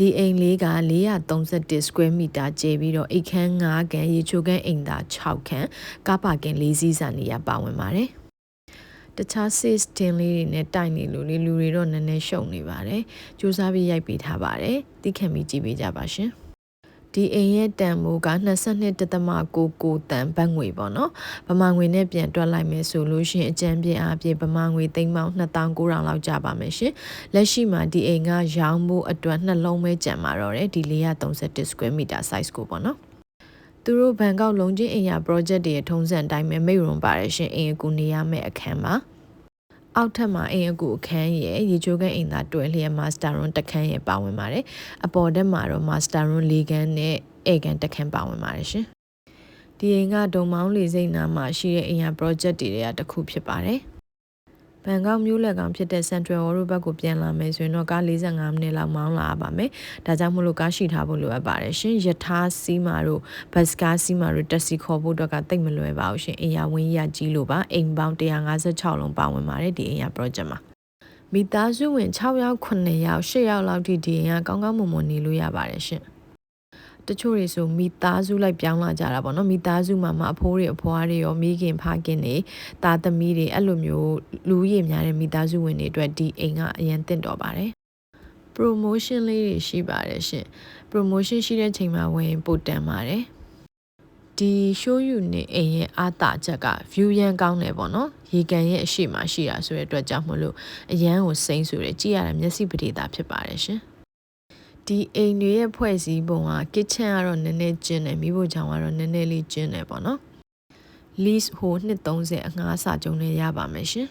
ဒီအိမ်လေးက431 square meter ကျယ်ပြီးတော့အိတ်ခန်း9ခန်းရေချိုခန်းအိမ်သာ6ခန်းကားပါကင်4စီးစာနေရပါဝင်ပါတယ်တခြား six တင်လေးတွေနဲ့တိုက်နေလို့လေလူတွေတော့နည်းနည်းရှုံနေပါတယ်စူးစမ်းပြီးရိုက်ပေးထားပါတယ်သိခံပြီးကြည့်ပေးကြပါရှင်ဒီအိမ်ရဲ့တန်မိုးက22.99တန်ဘတ်ငွေပေါ့နော်ဗမာငွေနဲ့ပြန်တွက်လိုက်မယ်ဆိုလို့ရှိရင်အကြမ်းပြင်းအားဖြင့်ဗမာငွေသိန်းပေါင်း2900လောက်ကျပါမယ်ရှင်လက်ရှိမှာဒီအိမ်ကရောင်းဖို့အတွက်နှလုံးပဲကျန်มาတော့တယ်ဒီ431 square meter size ကိုပေါ့နော်သူတို့ဘန်ကောက်လုံးချင်းအိမ်ရ project တွေထုံးစံတိုင်းပဲမိတ်ရုံပါတယ်ရှင်အိမ်အကူနေရမယ့်အခန်းပါအောက်ထပ်မှာအိမ်အကူအခန်းရဲ့ရေချိုးခန်းအိမ်သာတွဲလျက် master room တစ်ခန်းရဲ့ပါဝင်ပါတယ်အပေါ်တက်မှာတော့ master room ၄ခန်းနဲ့အိမ်ခန်းတစ်ခန်းပါဝင်ပါတယ်ရှင်ဒီအိမ်ကဒုံမောင်းလေစိတ်နာမှာရှိတဲ့အိမ်ရ project တွေကတစ်ခုဖြစ်ပါတယ်ဘန်ကောက်မြို့လက်ကောင်ဖြစ်တဲ့ Central World ဘက်ကိုပြန်လာမယ်ဆိုရင်တော့ကား45မိနစ်လောက်မောင်းလာပါမယ်။ဒါကြောင့်မလို့ကားရှိထားဖို့လိုအပ်ပါတယ်ရှင်။ယထာစီးမာတို့ဘတ်စကားစီးမာတို့တက်စီခေါ်ဖို့တော့ကတိတ်မလွယ်ပါဘူးရှင်။အိမ်ရဝင်းရကြီးလို့ပါအိမ်ပေါင်း156လုံးပါဝင်ပါတယ်ဒီအိမ်ရ project မှာ။မိသားစုဝင်6ယောက်9ယောက်10ယောက်လောက်ထိဒီအိမ်ကကောင်းကောင်းမွန်မွန်နေလို့ရပါတယ်ရှင်။တချို့တွေဆိုမိသားစုလိုက်ပြောင်းလာကြတာပေါ့နော်မိသားစုမှာအဖိုးတွေအဖွားတွေရောမိခင်ဖခင်တွေသားသမီးတွေအဲ့လိုမျိုးလူရည်များတဲ့မိသားစုဝင်တွေအတွက်ဒီအိမ်ကအရင်တင့်တော်ပါတယ် promotion လေးတွေရှိပါတယ်ရှင် promotion ရှိတဲ့ချိန်မှာဝင်ပို့တန်ပါတယ်ဒီ show you နေအိမ်ရဲ့အားတာချက်က view ရန်ကောင်းတယ်ပေါ့နော်ရေကန်ရဲ့အရှိမရှိတာဆိုတဲ့အတွက်ကြောင့်မလို့အရန်ကိုစိမ့်ဆိုတယ်ကြည့်ရတဲ့မျက်စိပဒေတာဖြစ်ပါတယ်ရှင်ဒီအိမ်တွေရဲ့ဖွဲ့စည်းပုံက kitchen ကတော့နည်းနည်းကျင်းတယ်မိဖို့ချောင်းကတော့နည်းနည်းလေးကျင်းတယ်ပေါ့နော် lease ဟို230အငှားစာချုပ်နဲ့ရပါမယ်ရှင်